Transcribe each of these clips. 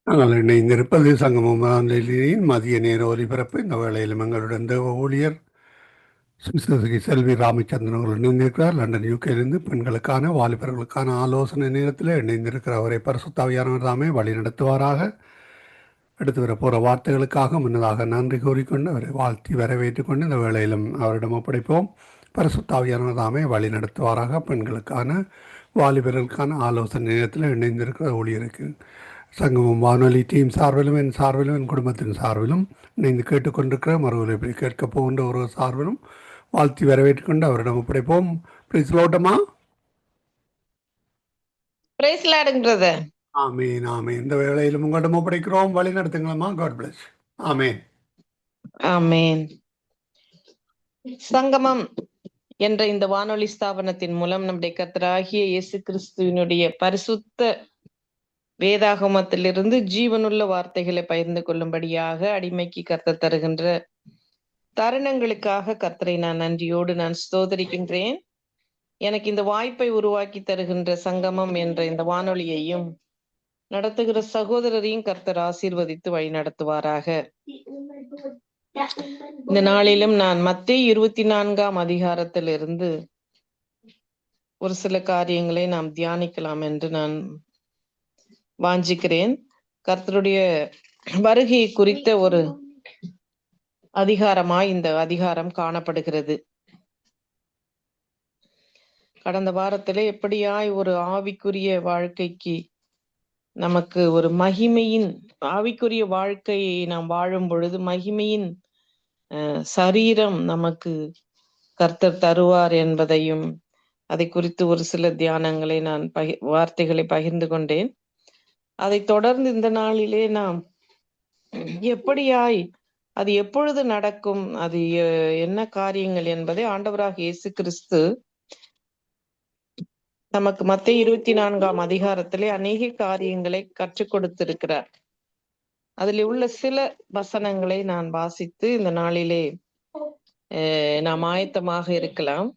நாங்கள் இணைந்திருப்பது சங்கமம் வானொலியின் மதிய நேர ஒலிபரப்பு. இந்த வேளையிலும் எங்களுடன் தேவ ஊழியர் சிஸ்டர் செல்வி ராமச்சந்திரன் அவர்கள் இணைந்திருக்கிறார். லண்டன் யூகேலிருந்து பெண்களுக்கான வாலிபர்களுக்கான ஆலோசனை நேரத்தில் இணைந்திருக்கிற அவரை பரிசுத்தாவியானவர் தாமே வழி நடத்துவாராக. எடுத்து வர போகிற வார்த்தைகளுக்காக முன்னதாக நன்றி கூறிக்கொண்டு அவரை வாழ்த்தி வரவேற்றுக் கொண்டு இந்த வேளையிலும் அவரிடம் ஒப்படைப்போம். பரிசுத்தாவியானவர் தாமே வழி நடத்துவாராக. பெண்களுக்கான வாலிபர்களுக்கான ஆலோசனை நேரத்தில் இணைந்திருக்கிற ஊழியருக்கு சங்கமம் வானொலி டீம் சார்பிலும் என் சார்பிலும் என் குடும்பத்தின் சார்பிலும் இணைந்து கேட்டுக்கொண்டிருக்கிற மறுவலை கேட்கப் போகின்ற ஒரு சார்பிலும் வாழ்த்தி வரவேற்றுக் கொண்டு அவரிடம் ஒப்படைப்போம். பிரிஸ்லோட்டமா ஆமீன் ஆமீன். இந்த வேளையிலும் உங்களிடம் ஒப்படைக்கிறோம். வழி நடத்துங்களா. God plus. ஆமீன் ஆமீன். சங்கமம் என்ற இந்த வானொலி ஸ்தாபனத்தின் மூலம் நம்முடைய கர்த்தராகிய இயேசு கிறிஸ்துவினுடைய பரிசுத்த வேதாகமத்திலிருந்து ஜீவனுள்ள வார்த்தைகளை பகிர்ந்து கொள்ளும்படியாக அடிமைக்கு கர்த்தர் தருகின்ற தருணங்களுக்காக கர்த்தரை நான் நன்றியோடு நான் ஸ்தோத்தரிக்கின்றேன். எனக்கு இந்த வாய்ப்பை உருவாக்கி தருகின்ற சங்கமம் என்ற இந்த வானொலியையும் நடத்துகிற சகோதரரையும் கர்த்தர் ஆசீர்வதித்து வழி நடத்துவாராக. இந்த நாளிலும் நான் மத்தேயு 24 அதிகாரத்திலிருந்து ஒரு சில காரியங்களை நாம் தியானிக்கலாம் என்று நான் வாஞ்சிக்கிறேன். கர்த்தருடைய வருகை குறித்த ஒரு அதிகாரமாய் இந்த அதிகாரம் காணப்படுகிறது. கடந்த வாரத்திலே எப்படியாய் ஒரு ஆவிக்குரிய வாழ்க்கைக்கு நமக்கு ஒரு மகிமையின் ஆவிக்குரிய வாழ்க்கையை நாம் வாழும் பொழுது மகிமையின் சரீரம் நமக்கு கர்த்தர் தருவார் என்பதையும் அதை குறித்து ஒரு சில தியானங்களை நான் வார்த்தைகளை பகிர்ந்து கொண்டேன். அதை தொடர்ந்து இந்த நாளிலே நாம் எப்படியாய் அது எப்பொழுது நடக்கும், அது என்ன காரியங்கள் என்பதை ஆண்டவராக இயேசு கிறிஸ்து நமக்கு மத்தேயு 24 அதிகாரத்திலே அநேக காரியங்களை கற்றுக் கொடுத்திருக்கிறார். அதில் உள்ள சில வசனங்களை நான் வாசித்து இந்த நாளிலே நாம் ஆயத்தமாகலாம்.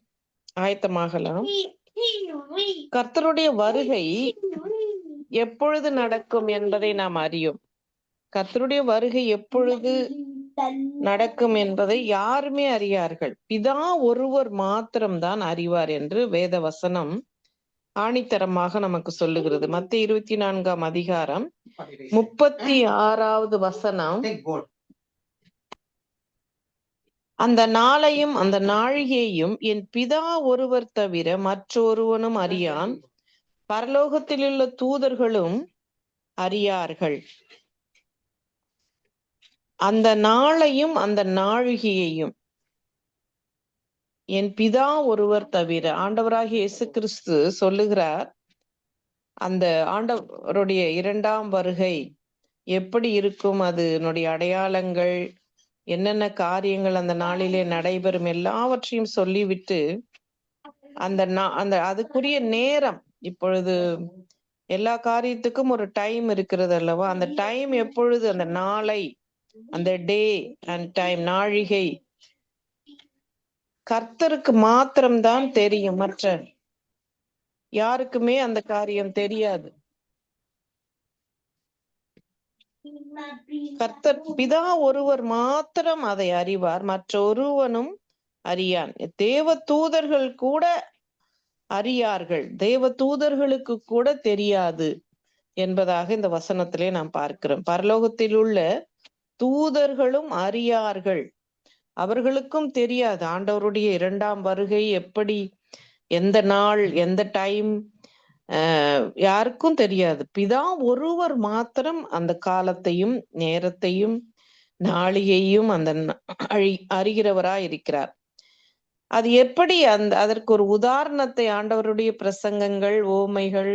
கர்த்தருடைய வருகை எப்பொழுது நடக்கும் என்பதை நாம் அறியோம். கர்த்தருடைய வருகை எப்பொழுது நடக்கும் என்பதை யாருமே அறியார்கள். பிதா ஒருவர் மாத்திரம்தான் அறிவார் என்று வேத வசனம் ஆணித்தரமாக நமக்கு சொல்லுகிறது. மத்தேயு 24 அதிகாரம் 36 வசனம், அந்த நாளையும் அந்த நாழிகையும் என் பிதா ஒருவர் தவிர மற்றொருவனும் அறியான், பரலோகத்திலுள்ள தூதர்களும் அறியார்கள். அந்த நாளையும் அந்த நாழிகையையும் என் பிதா ஒருவர் தவிர, ஆண்டவராகிய இயேசு கிறிஸ்து சொல்லுகிறார், அந்த ஆண்டவருடைய இரண்டாம் வருகை எப்படி இருக்கும், அதனுடைய அடையாளங்கள் என்னென்ன காரியங்கள் அந்த நாளிலே நடைபெறும் எல்லாவற்றையும் சொல்லிவிட்டு அந்த அதுக்குரிய நேரம், இப்பொழுது எல்லா காரியத்துக்கும் ஒரு டைம் இருக்கிறது அல்லவா, அந்த டைம் எப்பொழுது, அந்த நாளை, அந்த டே அண்ட் டைம், நாழிகை கர்த்தருக்கு மாத்திரம்தான் தெரியும். மற்ற யாருக்குமே அந்த காரியம் தெரியாது. கர்த்தர் பிதா ஒருவர் மாத்திரம் அதை அறிவார், மற்ற ஒருவனும் அறியான். தேவ தூதர்கள் கூட அறியார்கள், தேவ தூதர்களுக்கு கூட தெரியாது என்பதாக இந்த வசனத்திலே நாம் பார்க்கிறோம். பரலோகத்தில் உள்ள தூதர்களும் அறியார்கள், அவர்களுக்கும் தெரியாது ஆண்டவருடைய இரண்டாம் வருகை எப்படி, எந்த நாள், எந்த டைம், யாருக்கும் தெரியாது. பிதா ஒருவர் மாத்திரம் அந்த காலத்தையும் நேரத்தையும் நாளிகையும் அந்த அறிகிறவராய் இருக்கிறார். அது எப்படி, அதற்கு ஒரு உதாரணத்தை ஆண்டவருடைய பிரசங்கங்கள், ஓமைகள்,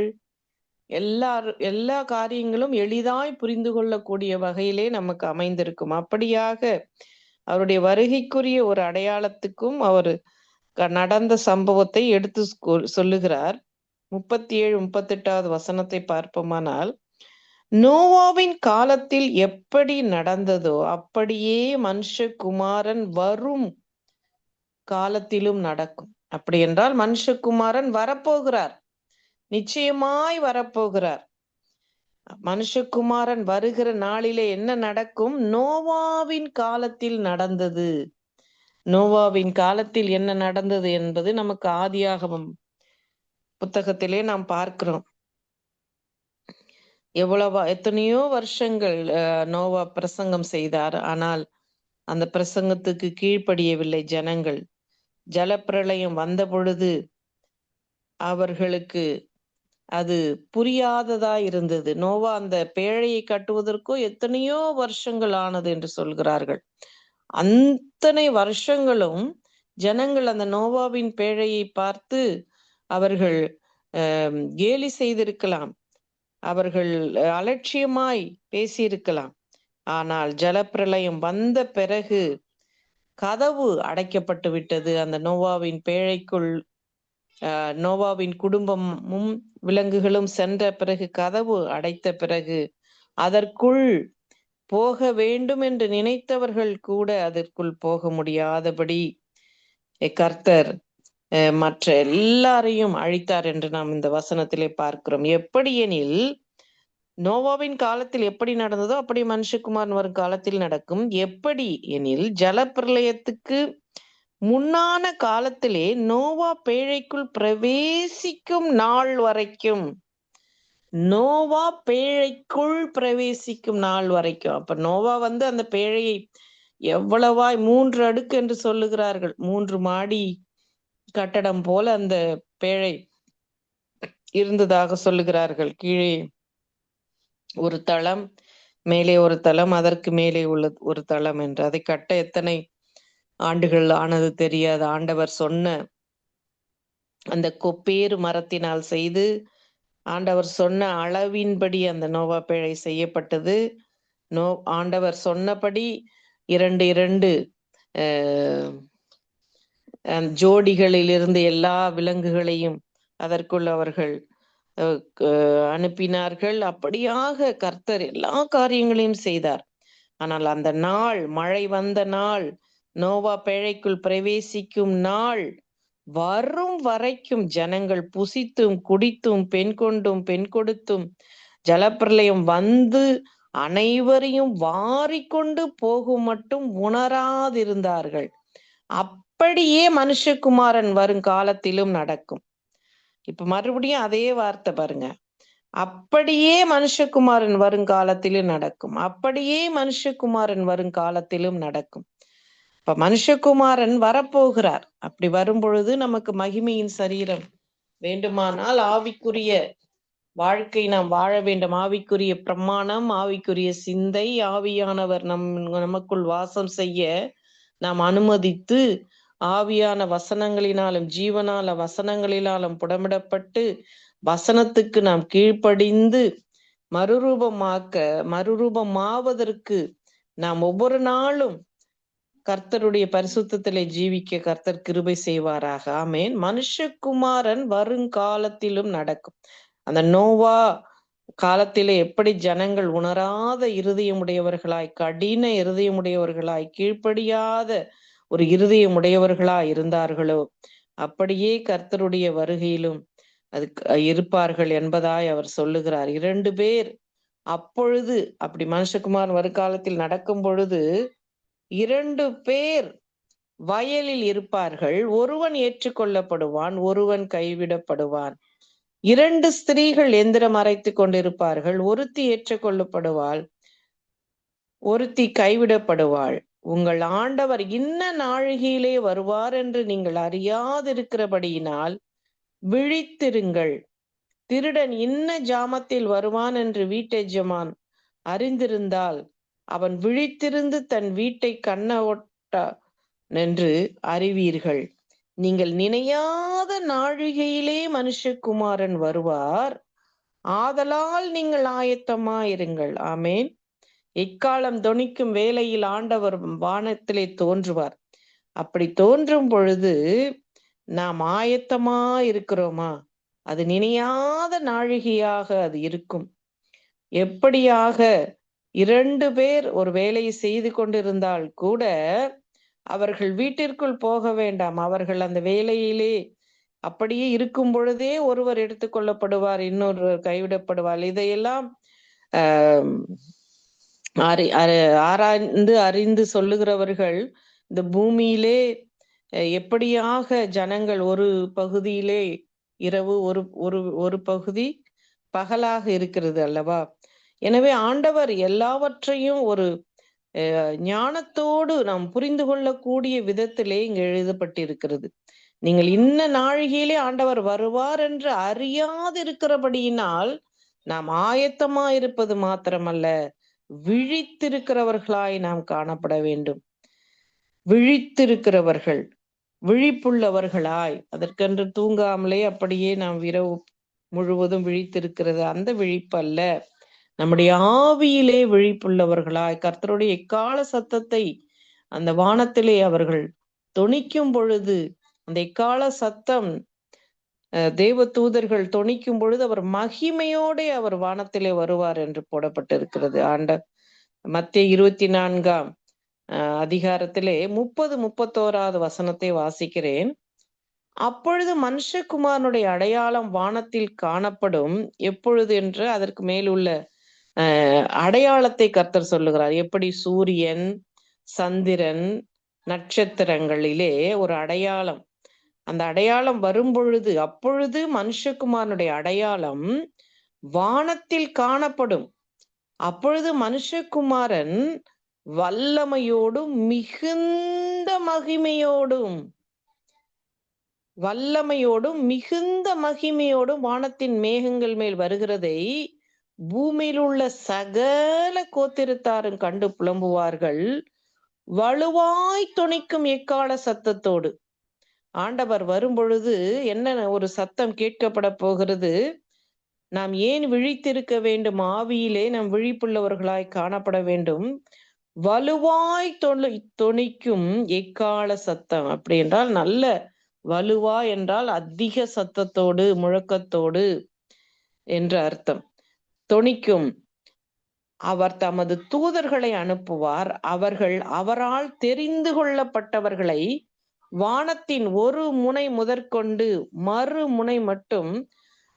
எல்லா காரியங்களும் எளிதாய் புரிந்து கொள்ளக்கூடிய வகையிலே நமக்கு அமைந்திருக்கும். அப்படியாக அவருடைய வருகைக்குரிய ஒரு அடையாளத்துக்கும் அவர் நடந்த சம்பவத்தை எடுத்து சொல்லுகிறார். 37, 38 வசனத்தை பார்ப்போமானால், நோவாவின் காலத்தில் எப்படி நடந்ததோ அப்படியே மனுஷகுமாரன் வரும் காலத்திலும் நடக்கும். அப்படி என்றால் மனுஷகுமாரன் வரப்போகிறார், நிச்சயமாய் வரப்போகிறார். மனுஷகுமாரன் வருகிற நாளிலே என்ன நடக்கும்? நோவாவின் காலத்தில் நடந்தது. நோவாவின் காலத்தில் என்ன நடந்தது என்பது நமக்கு ஆதியாகமம் புத்தகத்திலே நாம் பார்க்கிறோம். எத்தனையோ வருஷங்கள் நோவா பிரசங்கம் செய்தார். ஆனால் அந்த பிரசங்கத்துக்கு கீழ்ப்படியவில்லை ஜனங்கள். ஜலப்பிரளயம் வந்த பொழுது அவர்களுக்கு அது புரியாததா இருந்தது. நோவா அந்த பேழையை கட்டுவதற்கோ எத்தனையோ வருஷங்கள் ஆனது என்று சொல்கிறார்கள். அத்தனை வருஷங்களும் ஜனங்கள் அந்த நோவாவின் பேழையை பார்த்து அவர்கள் கேலி செய்திருக்கலாம், அவர்கள் அலட்சியமாய் பேசியிருக்கலாம். ஆனால் ஜலப்பிரளயம் வந்த பிறகு கதவு அடைக்கப்பட்டு விட்டது. அந்த நோவாவின் பேழைக்குள் நோவாவின் குடும்பமும் விலங்குகளும் சென்ற பிறகு, கதவு அடைத்த பிறகு, அதற்குள் போக வேண்டும் என்று நினைத்தவர்கள் கூட அதற்குள் போக முடியாதபடி கர்த்தர் மற்ற எல்லாரையும் அழித்தார் என்று நாம் இந்த வசனத்திலே பார்க்கிறோம். எப்படி எனில், நோவாவின் காலத்தில் எப்படி நடந்ததோ அப்படி மனுஷகுமாரன் வரும் காலத்தில் நடக்கும். எப்படி எனில், ஜலப்பிரளயத்துக்கு முன்னான காலத்திலே நோவா பேழைக்குள் பிரவேசிக்கும் நாள் வரைக்கும், நோவா பேழைக்குள் பிரவேசிக்கும் நாள் வரைக்கும். அப்ப நோவா அந்த பேழையை எவ்வளவாய் 3 அடுக்கு என்று சொல்லுகிறார்கள். 3 மாடி கட்டடம் போல அந்த பேழை இருந்ததாக சொல்லுகிறார்கள். கீழே ஒரு தளம், மேலே ஒரு தளம், அதற்கு மேலே உள்ள ஒரு தளம் என்று. அதை கட்ட எத்தனை ஆண்டுகள் ஆனது தெரியாது. ஆண்டவர் சொன்ன அந்த கொப்பேறு மரத்தினால் செய்து, ஆண்டவர் சொன்ன அளவின்படி அந்த நோவா பேழை செய்யப்பட்டது. ஆண்டவர் சொன்னபடி 2 ஜோடிகளிலிருந்து எல்லா விலங்குகளையும் அதற்குள் அவர்கள் அனுப்பினார்கள். அப்படியாக கர்த்தர் எல்லா காரியங்களையும் செய்தார். ஆனால் அந்த நாள், மழை வந்த நாள், நோவா பேழைக்குள் பிரவேசிக்கும் நாள் வரும் வரைக்கும் ஜனங்கள் புசித்தும் குடித்தும் பெண் கொண்டும் பெண் கொடுத்தும் ஜலப்பிரளயம் வந்து அனைவரையும் வாரிக்கொண்டு போகும் மட்டும் உணராதிருந்தார்கள். அப்படியே மனுஷகுமாரன் வருங்காலத்திலும் நடக்கும். இப்ப மறுபடியும் அதே வார்த்தை பாருங்க. அப்படியே மனுஷகுமாரன் வருங்காலத்திலும் நடக்கும். அப்படியே மனுஷகுமாரன் வருங்காலத்திலும் நடக்கும். இப்ப மனுஷகுமாரன் வரப்போகிறார். அப்படி வரும்பொழுது நமக்கு மகிமையின் சரீரம் வேண்டுமானால் ஆவிக்குரிய வாழ்க்கை நாம் வாழ வேண்டும். ஆவிக்குரிய பிரமாணம், ஆவிக்குரிய சிந்தை, ஆவியானவர் நமக்குள் வாசம் செய்ய நாம் அனுமதித்து, ஆவியான வசனங்களினாலும் ஜீவனால வசனங்களினாலும் புடமிடப்பட்டு வசனத்துக்கு நாம் கீழ்ப்படிந்து மறுரூபமாவதற்கு நாம் ஒவ்வொரு நாளும் கர்த்தருடைய பரிசுத்தத்திலே ஜீவிக்க கர்த்தர் கிருபை செய்வாராக. ஆமேன். மனுஷகுமாரன் வருங்காலத்திலும் நடக்கும். அந்த நோவா காலத்திலே எப்படி ஜனங்கள் உணராத இருதயமுடையவர்களாய், கடின இருதயமுடையவர்களாய், கீழ்ப்படியாத ஒரு இருதயமுடையவர்களாய் இருந்தார்களோ, அப்படியே கர்த்தருடைய வருகையிலும் அது இருப்பார்கள் என்பதாய் அவர் சொல்லுகிறார். 2 பேர் அப்பொழுது, அப்படி மனுஷகுமாரன் வருகாலத்தில் நடக்கும் பொழுது 2 பேர் வயலில் இருப்பார்கள். ஒருவன் ஏற்றுக்கொள்ளப்படுவான், ஒருவன் கைவிடப்படுவான். 2 ஸ்திரீகள் எந்திரம் அரைத்து கொண்டிருப்பார்கள். ஒருத்தி ஏற்றுக்கொள்ளப்படுவாள், ஒருத்தி கைவிடப்படுவாள். உங்கள் ஆண்டவர் இன்ன நாழிகையிலே வருவார் என்று நீங்கள் அறியாதிருக்கிறபடியினால் விழித்திருங்கள். திருடன் இன்ன ஜாமத்தில் வருவான் என்று வீட்டெஜமான் அறிந்திருந்தால் அவன் விழித்திருந்து தன் வீட்டை கண்ணோட்டான் என்று அறிவீர்கள். நீங்கள் நினையாத நாழிகையிலே மனுஷகுமாரன் வருவார். ஆதலால் நீங்கள் ஆயத்தமாயிருங்கள். ஆமேன். இக்காலம் தொனிக்கும் வேளையில் ஆண்டவர் வானத்திலே தோன்றுவார். அப்படி தோன்றும் பொழுது நாம் ஆயத்தமா இருக்கிறோமா? அது நினையாத நாழிகையாக அது இருக்கும். எப்படியாக 2 பேர் ஒரு வேலையை செய்து கொண்டிருந்தால் கூட அவர்கள் வீட்டிற்குள் போக வேண்டாம். அவர்கள் அந்த வேலையிலே அப்படியே இருக்கும் பொழுதே ஒருவர் எடுத்துக்கொள்ளப்படுவார், இன்னொருவர் கைவிடப்படுவார். இதையெல்லாம் ஆஹ் ஆராய்ந்து அறிந்து சொல்லுகிறவர்கள் இந்த பூமியிலே எப்படியாக ஜனங்கள் ஒரு பகுதியிலே இரவு, ஒரு ஒரு ஒரு பகுதி பகலாக இருக்கிறது அல்லவா? எனவே ஆண்டவர் எல்லாவற்றையும் ஒரு ஞானத்தோடு நாம் புரிந்து கொள்ளக்கூடிய விதத்திலே இங்கு எழுதப்பட்டிருக்கிறது. நீங்கள் இன்ன நாழிகையிலே ஆண்டவர் வருவார் என்று அறியாதிருக்கிறபடியினால் நாம் ஆயத்தமா இருப்பது மாத்திரமல்ல, விழித்திருக்கிறவர்களாய் நாம் காணப்பட வேண்டும். விழித்திருக்கிறவர்கள், விழிப்புள்ளவர்களாய், அதற்கென்று தூங்காமலே அப்படியே நாம் இரவு முழுவதும் விழித்திருக்கிறது அந்த விழிப்பு அல்ல. நம்முடைய ஆவியிலே விழிப்புள்ளவர்களாய் கர்த்தருடைய எக்கால சத்தத்தை அந்த வானத்திலே அவர்கள் தொனிக்கும் பொழுது, அந்த எக்கால சத்தம் தேவ தூதர்கள் தொனிக்கும் பொழுது அவர் மகிமையோட அவர் வானத்திலே வருவார் என்று போடப்பட்டிருக்கிறது. மத்தேயு 24 அதிகாரத்திலே 30-31 வசனத்தை வாசிக்கிறேன். அப்பொழுது மனுஷகுமாரனுடைய அடையாளம் வானத்தில் காணப்படும். எப்பொழுது என்று அதற்கு மேலுள்ள அடையாளத்தை கர்த்தர் சொல்லுகிறார். எப்படி சூரியன், சந்திரன், நட்சத்திரங்களிலே ஒரு அடையாளம், அந்த அடையாளம் வரும் பொழுது, அப்பொழுது மனுஷகுமாரனுடைய அடையாளம் வானத்தில் காணப்படும். அப்பொழுது மனுஷகுமாரன் வல்லமையோடும் மிகுந்த மகிமையோடும் வானத்தின் மேகங்கள் மேல் வருகிறதை பூமியில் உள்ள சகல கோத்திரத்தாரும் கண்டு புலம்புவார்கள். வலுவாய் தொனிக்கும் எக்கால சத்தத்தோடு ஆண்டவர் வரும் பொழுது என்ன ஒரு சத்தம் கேட்கப்பட போகிறது? நாம் ஏன் விழித்திருக்க வேண்டும்? ஆவியிலே நாம் விழிப்புள்ளவர்களாய் காணப்பட வேண்டும். வலுவாய் தொனிக்கும் எக்கால சத்தம். அப்படி என்றால் நல்ல வலுவா என்றால் அதிக சத்தத்தோடு, முழக்கத்தோடு என்று அர்த்தம். தொனிக்கும். அவர் தமது தூதர்களை அனுப்புவார். அவர்கள் அவரால் தெரிந்து கொள்ளப்பட்டவர்களை வானத்தின் ஒரு முனை முதற்கொண்டு மறு முனை மட்டும்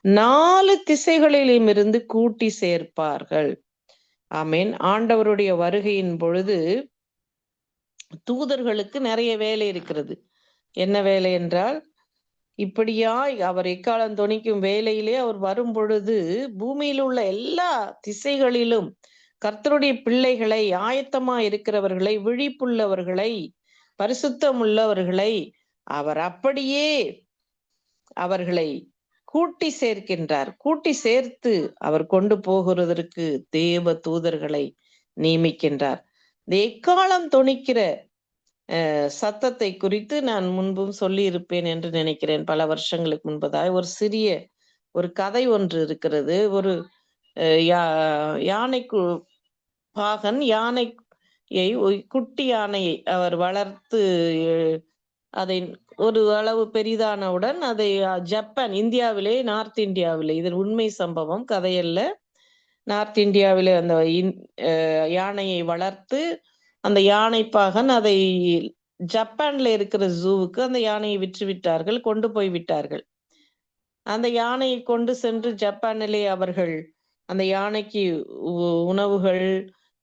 4 திசைகளிலும் இருந்து கூட்டி சேர்ப்பார்கள். ஆமேன். ஆண்டவருடைய வருகையின் பொழுது தூதர்களுக்கு நிறைய வேலை இருக்கிறது. என்ன வேலை என்றால், இப்படியாய் அவர் எக்காலம் தொனிக்கும் வேலையிலே அவர் வரும் பொழுது பூமியில் உள்ள எல்லா திசைகளிலும் கர்த்தருடைய பிள்ளைகளை, ஆயத்தமா இருக்கிறவர்களை, விழிப்புள்ளவர்களை, பரிசுத்தம் உள்ளவர்களை அவர் அப்படியே அவர்களை கூட்டி சேர்க்கின்றார். கூட்டி சேர்த்து அவர் கொண்டு போகிறதற்கு தேவ தூதர்களை நியமிக்கின்றார். இந்த எக்காலம் தொனிக்கிற சத்தத்தை குறித்து நான் முன்பும் சொல்லி இருப்பேன் என்று நினைக்கிறேன். பல வருஷங்களுக்கு முன்பதாய் ஒரு கதை ஒன்று இருக்கிறது. ஒரு யானைக்கு பாகன் யானையை, குட்டி யானையை அவர் வளர்த்து அதை ஒரு அளவு பெரிதானவுடன் அதை ஜப்பான், இந்தியாவிலே, நார்த் இந்தியாவிலே, இது உண்மை சம்பவம், கதையல்ல, நார்த் இந்தியாவிலே அந்த யானையை வளர்த்து அந்த யானை பாகன் அதை ஜப்பான்ல இருக்கிற ஜூவுக்கு அந்த யானையை விற்று விட்டார்கள், கொண்டு போய் விட்டார்கள். அந்த யானையை கொண்டு சென்று ஜப்பானிலே அவர்கள் அந்த யானைக்கு உணவுகள்,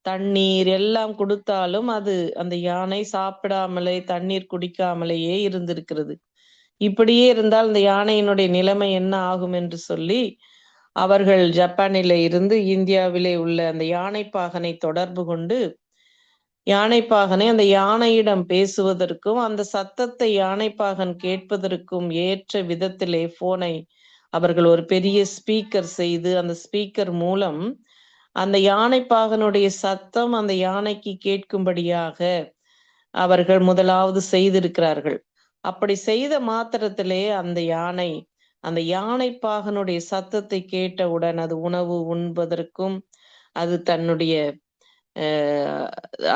தண்ணீர் எல்லாம் கொடுத்தாலும் அது அந்த யானை சாப்பிடாமலே, தண்ணீர் குடிக்காமலேயே இருந்திருக்கிறது. இப்படியே இருந்தால் இந்த யானையினுடைய நிலைமை என்ன ஆகும் என்று சொல்லி அவர்கள் ஜப்பானிலே இருந்து இந்தியாவிலே உள்ள அந்த யானைப்பாகனை தொடர்பு கொண்டு, யானைப்பாகனை அந்த யானையிடம் பேசுவதற்கும் அந்த சத்தத்தை யானைப்பாகன் கேட்பதற்கும் ஏற்ற விதத்திலே போனை அவர்கள் ஒரு பெரிய ஸ்பீக்கர் செய்து, அந்த ஸ்பீக்கர் மூலம் அந்த யானைப்பாகனுடைய சத்தம் அந்த யானைக்கு கேட்கும்படியாக அவர்கள் முதலாவது செய்திருக்கிறார்கள். அப்படி செய்த மாத்திரத்திலே அந்த யானைப்பாகனுடைய சத்தத்தை கேட்டவுடன் அது உணவு உண்பதற்கும், அது தன்னுடைய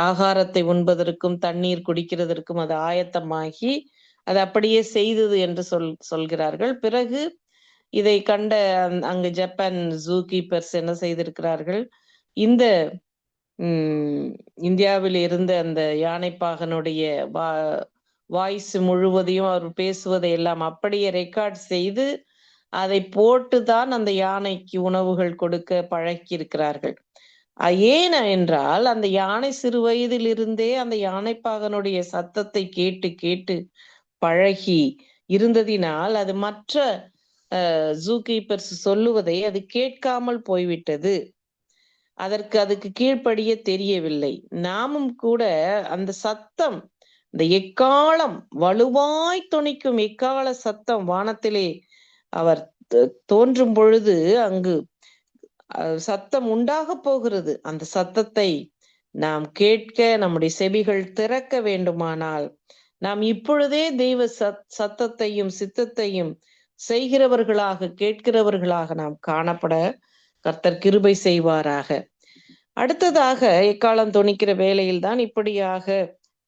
ஆகாரத்தை உண்பதற்கும், தண்ணீர் குடிக்கிறதற்கும் அது ஆயத்தமாகி அது அப்படியே செய்தது என்று சொல்கிறார்கள். பிறகு இதை கண்ட அங்கு ஜப்பான் ஜூ கீப்பர்ஸ் என்ன செய்திருக்கிறார்கள்? இந்த இந்தியாவில் இருந்த அந்த யானைப்பாகனுடைய வாய்ஸ் முழுவதையும் அவர் பேசுவதை எல்லாம் அப்படியே ரெக்கார்ட் செய்து அதை போட்டுதான் அந்த யானைக்கு உணவுகள் கொடுக்க பழக்கி இருக்கிறார்கள். ஏன் என்றால் அந்த யானை சிறு வயதிலிருந்தே அந்த யானைப்பாகனுடைய சத்தத்தை கேட்டு கேட்டு பழகி இருந்ததினால் அது மற்ற ஜூ கீப்பர்ஸ் சொல்லுவதை அது கேட்காமல் போய்விட்டது. அதுக்கு கீழ்ப்படிய தெரியவில்லை. நாமும் கூட அந்த சத்தம், இந்த எக்காலம், வலுவாய் தொனிக்கும் எக்கால சத்தம் வானத்திலே அவர் தோன்றும் பொழுது அங்கு சத்தம் உண்டாக போகிறது. அந்த சத்தத்தை நாம் கேட்க நம்முடைய செவிகள் திறக்க வேண்டுமானால் நாம் இப்பொழுதே தெய்வ சத்தத்தையும் சித்தத்தையும் செய்கிறவர்களாக, கேட்கிறவர்களாக நாம் காணப்பட கர்த்தர் கிருபை செய்வாராக. அடுத்ததாக எக்காலம் தொனிக்கிற வேளையில் தான் இப்படியாக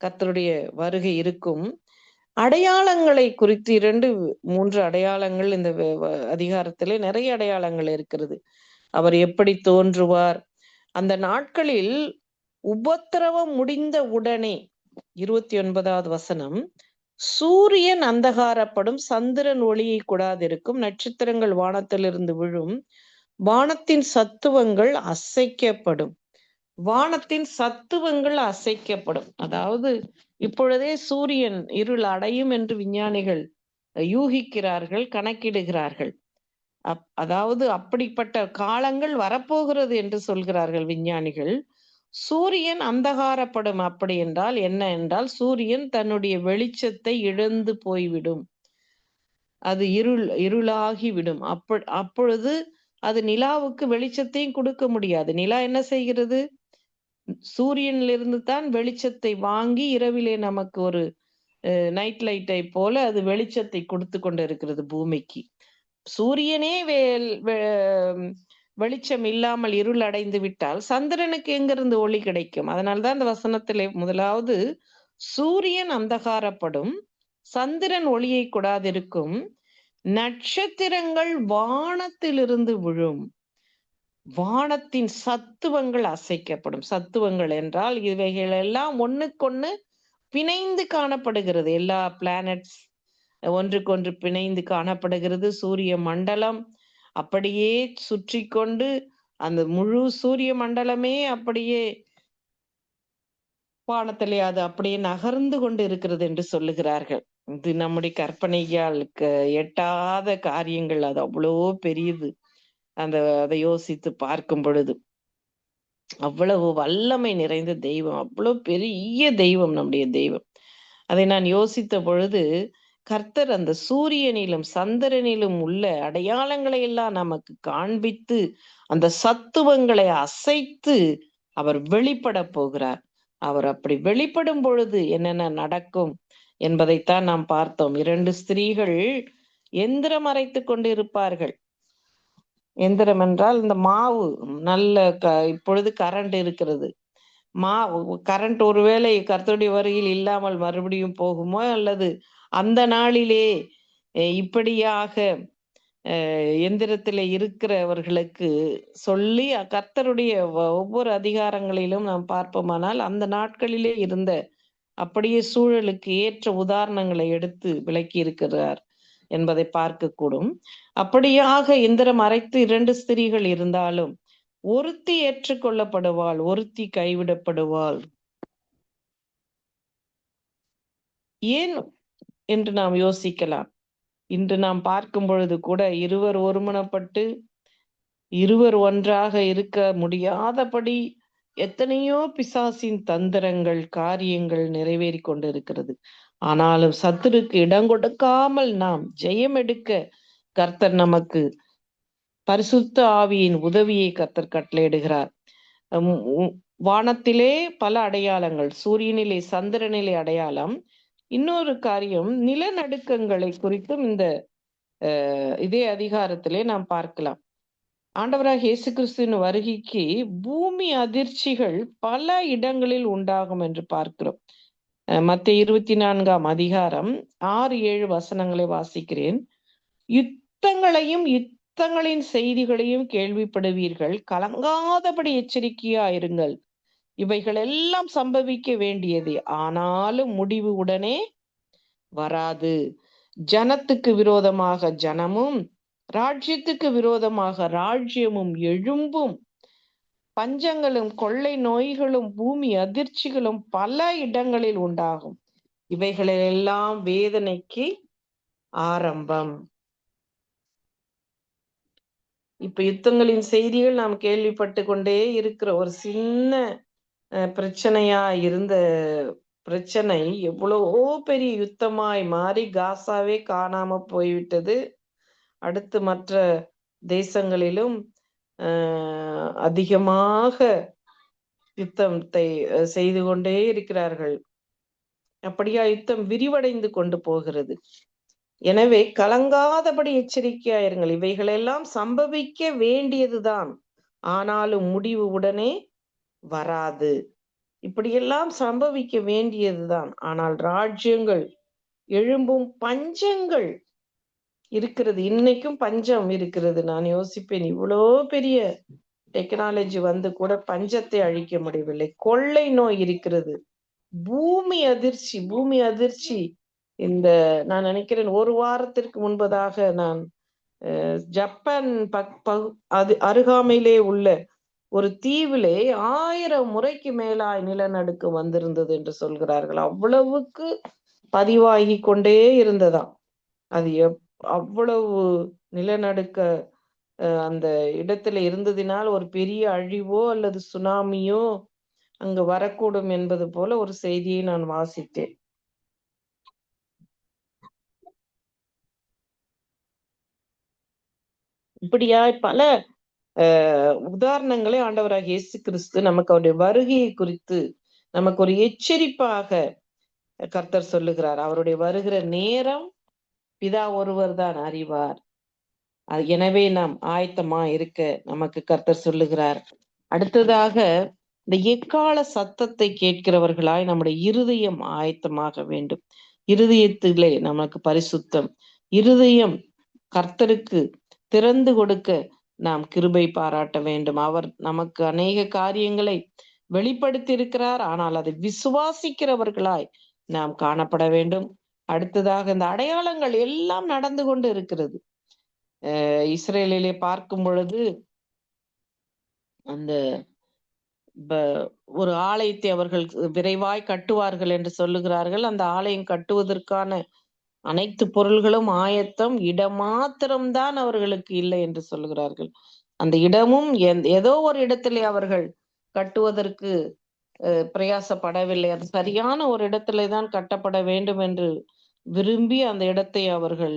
கர்த்தருடைய வருகை இருக்கும். அடையாளங்களை குறித்து 2-3 அடையாளங்கள் இந்த அதிகாரத்திலே நிறைய அடையாளங்கள் இருக்கிறது. அவர் எப்படி தோன்றுவார், அந்த நாட்களில் உபத்திரவம் முடிந்த உடனே 29வது வசனம், சூரியன் அந்தகாரப்படும், சந்திரன் ஒளியை கூடாதிருக்கும், நட்சத்திரங்கள் வானத்திலிருந்து விழும், வானத்தின் சத்துவங்கள் அசைக்கப்படும். வானத்தின் சத்துவங்கள் அசைக்கப்படும். அதாவது இப்பொழுதே சூரியன் இருள் அடையும் என்று விஞ்ஞானிகள் யூகிக்கிறார்கள், கணக்கிடுகிறார்கள். அதாவது அப்படிப்பட்ட காலங்கள் வரப்போகிறது என்று சொல்கிறார்கள் விஞ்ஞானிகள். சூரியன் அந்தகாரப்படும். அப்படி என்றால் என்ன என்றால், சூரியன் தன்னுடைய வெளிச்சத்தை இழந்து போய்விடும். அது இருளாகிவிடும். அப்பொழுது அது நிலாவுக்கு வெளிச்சத்தையும் கொடுக்க முடியாது. நிலா என்ன செய்கிறது? சூரியனிலிருந்து தான் வெளிச்சத்தை வாங்கி இரவிலே நமக்கு ஒரு நைட் லைட்டை போல அது வெளிச்சத்தை கொடுத்து கொண்டு இருக்கிறது பூமிக்கு. சூரியனே வெளிச்சம் இல்லாமல் இருள் அடைந்து விட்டால் சந்திரனுக்கு எங்கிருந்து ஒளி கிடைக்கும்? அதனால்தான் இந்த வசனத்திலே முதலாவது சூரியன் அந்தகாரப்படும், சந்திரன் ஒளியை கூடாதிருக்கும், நட்சத்திரங்கள் வானத்திலிருந்து விழும், வானத்தின் சத்துவங்கள் அசைக்கப்படும். சத்துவங்கள் என்றால் இவைகள் எல்லாம் ஒண்ணுக்கொண்ணு பிணைந்து காணப்படுகிறது. எல்லா பிளானட்ஸ் ஒன்றுக்கொன்று பிணைந்து காணப்படுகிறது. சூரிய மண்டலம் அப்படியே சுற்றி கொண்டு அந்த முழு சூரிய மண்டலமே அப்படியே வானத்திலே அது அப்படியே நகர்ந்து கொண்டு இருக்கிறது என்று சொல்லுகிறார்கள். இது நம்முடைய கற்பனையால் எட்டாத காரியங்கள். அது அவ்வளோ பெரியது. அதை யோசித்து பார்க்கும் பொழுது அவ்வளவு வல்லமை நிறைந்த தெய்வம், அவ்வளவு பெரிய தெய்வம் நம்முடைய தெய்வம். அதை நான் யோசித்த பொழுது கர்த்தர் அந்த சூரியனிலும் சந்திரனிலும் உள்ள அடையாளங்களை எல்லாம் நமக்கு காண்பித்து அந்த சத்துவங்களை அசைத்து அவர் வெளிப்பட போகிறார். அவர் அப்படி வெளிப்படும் பொழுது என்னென்ன நடக்கும் என்பதைத்தான் நாம் பார்த்தோம். 2 ஸ்திரீகள் எந்திரம் அரைத்து கொண்டு இருப்பார்கள். எந்திரம் என்றால் இந்த மாவு நல்ல இப்பொழுது கரண்ட் இருக்கிறது. கரண்ட் ஒருவேளை கர்த்தருடைய வருகையில் இல்லாமல் மறுபடியும் போகுமோ, அல்லது அந்த நாளிலே இப்படியாக எந்திரத்தில் இருக்கிறவர்களுக்கு சொல்லி கர்த்தருடைய ஒவ்வொரு அதிகாரங்களிலும் நாம் பார்ப்போமானால் அந்த நாட்களிலே இருந்த அப்படியே சூழலுக்கு ஏற்ற உதாரணங்களை எடுத்து விளக்கி இருக்கிறார் என்பதை பார்க்கக்கூடும். அப்படியாக எந்திரம் அரைத்து 2 ஸ்திரீகள் இருந்தாலும் ஒருத்தி ஏற்றுக்கொள்ளப்படுவாள், ஒருத்தி கைவிடப்படுவாள். ஏன் என்று நாம் யோசிக்கலாம். இன்று நாம் பார்க்கும் பொழுது கூட இருவர் ஒருமனப்பட்டு இருவர் ஒன்றாக இருக்க முடியாதபடி எத்தனையோ பிசாசின் தந்திரங்கள், காரியங்கள் நிறைவேறி கொண்டிருக்கிறது. ஆனாலும் சத்துருக்கு இடம் கொடுக்காமல் நாம் ஜெயம் எடுக்க கர்த்தர் நமக்கு பரிசுத்த ஆவியின் உதவியை கர்த்தர் கட்டளையிடுகிறார். வானத்திலே பல அடையாளங்கள், சூரியனிலே சந்திரனிலே அடையாளம். இன்னொரு காரியம், நிலநடுக்கங்களை குறித்தும் இந்த இதே அதிகாரத்திலே நாம் பார்க்கலாம். ஆண்டவராக இயேசு கிறிஸ்துவின் வருகைக்கு பூமி அதிர்ச்சிகள் பல இடங்களில் உண்டாகும் என்று பார்க்கிறோம். மத்தேயு 24ஆம் அதிகாரம் 6-7 வசனங்களை வாசிக்கிறேன். யுத்தங்களையும் யுத்தங்களின் செய்திகளையும் கேள்விப்படுவீர்கள், கலங்காதபடி எச்சரிக்கையாயிருங்கள். இவைகள் எல்லாம் சம்பவிக்க வேண்டியது, ஆனாலும் முடிவு உடனே வராது. ஜனத்துக்கு விரோதமாக ஜனமும் ராஜ்யத்துக்கு விரோதமாக ராஜ்யமும் எழும்பும், பஞ்சங்களும் கொள்ளை நோய்களும் பூமி அதிர்ச்சிகளும் பல இடங்களில் உண்டாகும். இவைகளெல்லாம் வேதனைக்கு ஆரம்பம். இப்ப யுத்தங்களின் செய்திகள் நாம் கேள்விப்பட்டு கொண்டே இருக்கிற ஒரு சின்ன பிரச்சனையா இருந்த பிரச்சனை எவ்வளவோ பெரிய யுத்தமாய் மாறி காசாவே காணாம போய்விட்டது. அடுத்து மற்ற தேசங்களிலும் அதிகமாக யுத்தத்தை செய்து கொண்டே இருக்கிறார்கள். அப்படியா யுத்தம் விரிவடைந்து கொண்டு போகிறது. எனவே கலங்காதபடி எச்சரிக்கையாயிருங்கள். இவைகளெல்லாம் சம்பவிக்க வேண்டியதுதான், ஆனாலும் முடிவு உடனே வராது. இப்படியெல்லாம் சம்பவிக்க வேண்டியதுதான், ஆனால் ராஜ்யங்கள் எழும்பும், பஞ்சங்கள் இருக்கிறது. இன்னைக்கும் பஞ்சம் இருக்கிறது. நான் யோசிப்பேன், இவ்வளோ பெரிய டெக்னாலஜி வந்து கூட பஞ்சத்தை அழிக்க முடியவில்லை. கொள்ளை நோய் இருக்கிறது, பூமி அதிர்ச்சி. இந்த நான் நினைக்கிறேன், ஒரு வாரத்திற்கு முன்பதாக நான் ஜப்பான் அது அருகாமையிலே உள்ள ஒரு தீவிலே 1000 முறைக்கு மேலாய் நிலநடுக்கம் வந்திருந்தது என்று சொல்கிறார்கள். அவ்வளவுக்கு பதிவாகி கொண்டே இருந்ததாம். அது அவ்வளவு நிலநடுக்க அந்த இடத்துல இருந்ததினால் ஒரு பெரிய அழிவோ அல்லது சுனாமியோ அங்கு வரக்கூடும் என்பது போல ஒரு செய்தியை நான் வாசித்தேன். இப்படியாய் பல உதாரணங்களை ஆண்டவராக இயேசு கிறிஸ்து நமக்கு அவருடைய வருகையை குறித்து நமக்கு ஒரு எச்சரிப்பாக கர்த்தர் சொல்லுகிறார். அவருடைய வருகிற நேரம் பிதா ஒருவர் தான் அறிவார். எனவே நாம் ஆயத்தமா இருக்க நமக்கு கர்த்தர் சொல்லுகிறார். அடுத்ததாக, இந்த எக்கால சத்தத்தை கேட்கிறவர்களாய் நம்முடைய இருதயம் ஆயத்தமாக வேண்டும். இருதயத்திலே நமக்கு பரிசுத்தம், இருதயம் கர்த்தருக்கு திறந்து கொடுக்க நாம் கிருபை பாராட்ட வேண்டும். அவர் நமக்கு அநேக காரியங்களை வெளிப்படுத்தி இருக்கிறார், ஆனால் அதை விசுவாசிக்கிறவர்களாய் நாம் காணப்பட வேண்டும். அடுத்ததாக, இந்த அடையாளங்கள் எல்லாம் நடந்து கொண்டு இருக்கிறது. இஸ்ரேலிலே பார்க்கும் பொழுது அந்த ஒரு ஆலயத்தை அவர்கள் விரைவாய் கட்டுவார்கள் என்று சொல்லுகிறார்கள். அந்த ஆலயம் கட்டுவதற்கான அனைத்து பொருள்களும் ஆயத்தம், இடம் மாத்திரம்தான் அவர்களுக்கு இல்லை என்று சொல்லுகிறார்கள். அந்த இடமும் ஏதோ ஒரு இடத்திலே அவர்கள் கட்டுவதற்கு பிரயாசப்படவில்லை. அது சரியான ஒரு இடத்திலே தான் கட்டப்பட வேண்டும் என்று விரும்பி அந்த இடத்தை அவர்கள்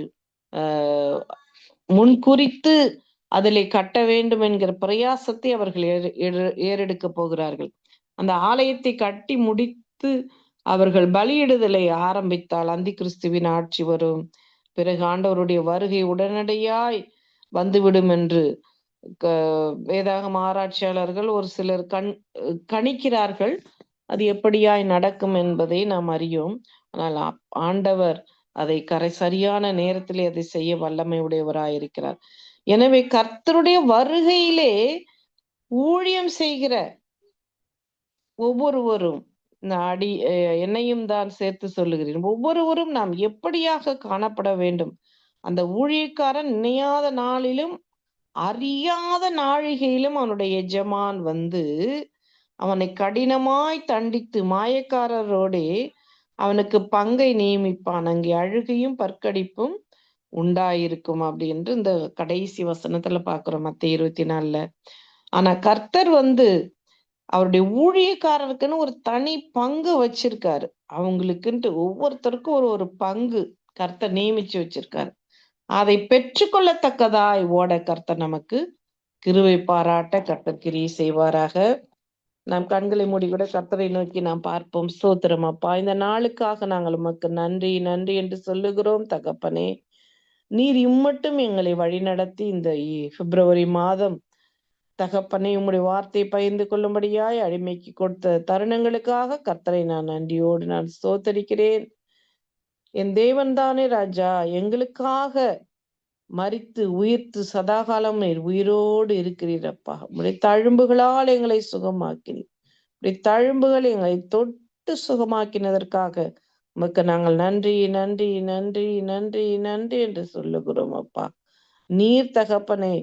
முன்குறித்து அதிலே கட்ட வேண்டும் என்கிற பிரயாசத்தை அவர்கள் ஏறெடுக்க போகிறார்கள். அந்த ஆலயத்தை கட்டி முடித்து அவர்கள் பலியிடுதலை ஆரம்பித்தால் அந்தி கிறிஸ்துவின் ஆட்சி வரும். பிறகு ஆண்டவருடைய வருகை உடனடியாய் வந்துவிடும் என்று வேதாகம ஆராய்ச்சியாளர்கள் ஒரு சிலர் கணிக்கிறார்கள். அது எப்படியாய் நடக்கும் என்பதை நாம் அறியோம். ஆனால் ஆண்டவர் அதை சரியான நேரத்திலே அதை செய்ய வல்லமை உடையவராயிருக்கிறார். எனவே கர்த்தருடைய வருகையிலே ஊழியம் செய்கிற ஒவ்வொருவரும், என்னையும் தான் சேர்த்து சொல்லுகிறேன், ஒவ்வொருவரும் நாம் எப்படியாக காணப்பட வேண்டும். அந்த ஊழியக்காரன் நினையாத நாளிலும் அறியாத நாழிகையிலும் அவனுடைய எஜமான் வந்து அவனை கடினமாய் தண்டித்து மாயக்காரரோடே அவனுக்கு பங்கை நியமிப்பான், அங்கே அழுகையும் பற்கடிப்பும் உண்டாயிருக்கும் அப்படின்னு இந்த கடைசி வசனத்துல பாக்குறோம் மத்தேயு 24. ஆனா கர்த்தர் வந்து அவருடைய ஊழியக்காரருக்குன்னு ஒரு தனி பங்கு வச்சிருக்காரு. அவங்களுக்குன்ட்டு ஒவ்வொருத்தருக்கும் ஒரு பங்கு கர்த்தர் நியமிச்சு வச்சிருக்காரு. அதை பெற்றுக்கொள்ளத்தக்கதாய் ஓட கர்த்தர் நமக்கு கிருபை பாராட்ட கர்த்தர் கிரியை செய்வாராக. நாம் கண்களை மூடி கூட கர்த்தரை நோக்கி நாம் பார்ப்போம். ஸ்தோத்திரம் அப்பா, இந்த நாளுக்காக நாங்கள் உமக்கு நன்றி நன்றி என்று சொல்லுகிறோம் தகப்பனே. நீர் இம்மட்டும் எங்களை வழிநடத்தி இந்த பிப்ரவரி மாதம் தகப்பனே உம்முடைய வார்த்தையை பகிர்ந்து கொள்ளும்படியாய் அடிமைக்கு கொடுத்த தருணங்களுக்காக கர்த்தரை நான் நன்றியோடு நான் ஸ்தோத்தரிக்கிறேன். என் தேவன் தானே ராஜா, எங்களுக்காக மரித்து உயிர்த்து சதாகாலம் நீர் உயிரோடு இருக்கிறீரப்பா. உடைய தழும்புகளால் எங்களை சுகமாக்கினீர். உடைய தழும்புகள் எங்களை தொட்டு சுகமாக்கினதற்காக உமக்கு நாங்கள் நன்றி நன்றி நன்றி நன்றி நன்றி என்று சொல்லுகிறோம் அப்பா. நீர் தகப்பனே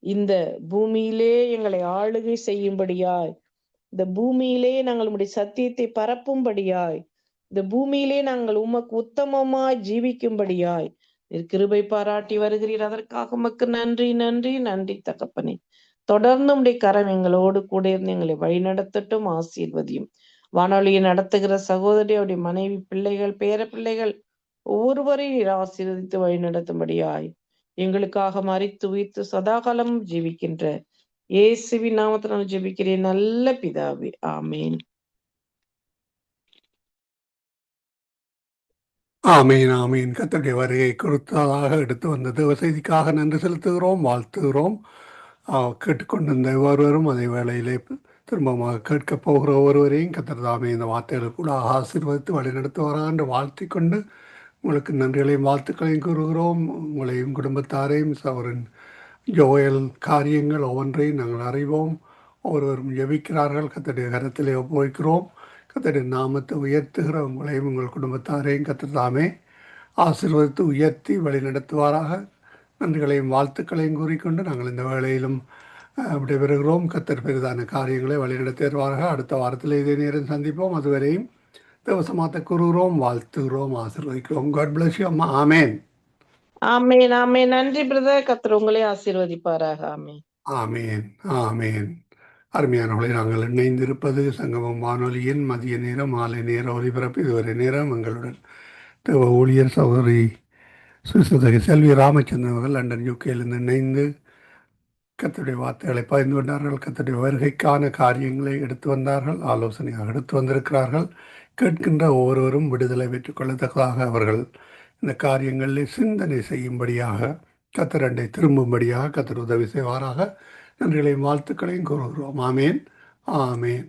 இந்த பூமியிலே எங்களை ஆளுகை செய்யும்படியாய், இந்த பூமியிலே நாங்கள் உம்முடைய சத்தியத்தை பரப்பும்படியாய், இந்த பூமியிலே நாங்கள் உமக்கு உத்தமமாய் ஜீவிக்கும்படியாய் நீர் கிருபை பாராட்டி வருகிறீர். அதற்காக உமக்கு நன்றி நன்றி நன்றி தகப்பனே. தொடர்ந்து உம்முடைய கரம் எங்களோடு கூட இருந்து எங்களை வழிநடத்தட்டும், ஆசீர்வதியும். வானொலியை நடத்துகிற சகோதரி, அவருடைய மனைவி, பிள்ளைகள், பேர பிள்ளைகள் ஒவ்வொருவரையும் நீர் ஆசீர்வதித்து வழிநடத்தும்படியாய் எங்களுக்காக மரித்து உயிர்த்து சதாகாலம் ஜீவிக்கின்ற இயேசுவின் நாமத்தில் ஜெபிக்கிறேன் நல்ல பிதாவே, ஆமேன். ஆமீன் ஆமீன். கர்த்தருடைய வருகை குறித்ததாக எடுத்து வந்த தேவ செய்திக்காக நன்றி செலுத்துகிறோம், வாழ்த்துகிறோம். கேட்டுக்கொண்டிருந்த ஒருவரும் அதே வேளையிலே திரும்பமாக கேட்கப் போகிற ஒருவரையும் கர்த்தர் தாமே இந்த வார்த்தைகளுக்கு கூட ஆசீர்வதித்து வழிநடத்துவாராக என்று வாழ்த்தி கொண்டு உங்களுக்கு நன்றிகளையும் வாழ்த்துக்களையும் கூறுகிறோம். உங்களையும் குடும்பத்தாரையும் சவரின் ஜோயல் காரியங்கள் ஒவ்வொன்றையும் நாங்கள் அறிவோம். ஒவ்வொருவரும் ஜெபிக்கிறார்கள். கர்த்தருடைய கரத்திலே ஒப்புவிக்கிறோம். கர்த்தருடைய நாமத்தை உயர்த்துகிற உங்களையும் உங்கள் குடும்பத்தாரையும் கர்த்தர் தாமே ஆசீர்வதித்து உயர்த்தி வழிநடத்துவாராக. நன்றிகளையும் வாழ்த்துக்களையும் கூறிக்கொண்டு நாங்கள் இந்த வேளையிலும் விடைபெறுகிறோம். கர்த்தர் பெரிதான காரியங்களை வழிநடத்துவாராக. அடுத்த வாரத்தில் இதே நேரம் சந்திப்போம். அதுவரையும் தேவசமாத்த கூறுகிறோம், வாழ்த்துகிறோம், ஆசீர்வதிக்கிறோம். காட் பிளஸ் யூ அம்மா. ஆமேன் ஆமேன் ஆமேன். நன்றி பிரதர். கர்த்தர் உங்களை ஆசீர்வதிப்பாராக. ஆமேன் ஆமேன் ஆமேன். அருமையானவர்களை, நாங்கள் இணைந்திருப்பது சங்கமம் வானொலியின் மதிய நேரம் மாலை நேர ஒலிபரப்பு. இதுவரை நேரம் எங்களுடன் தேவ ஊழியர் சகோதரி சுசதகி செல்வி ராமச்சந்திரன் அவர்கள் லண்டன் யூகேயிலிருந்து இணைந்து கர்த்தருடைய வார்த்தைகளை பகிர்ந்து கொண்டார்கள். கர்த்தருடைய வருகைக்கான காரியங்களை எடுத்து வந்தார்கள், ஆலோசனையாக எடுத்து வந்திருக்கிறார்கள். கேட்கின்ற ஒவ்வொருவரும் விடுதலை பெற்றுக்கொள்ளத்தக்கதாக அவர்கள் இந்த காரியங்களில் சிந்தனை செய்யும்படியாக, கர்த்தரண்டை திரும்பும்படியாக கர்த்தர் உதவி செய்வாராக. நன்றிகளையும் வாழ்த்துக்களையும் கூறுகிறோம். ஆமேன் ஆமேன்.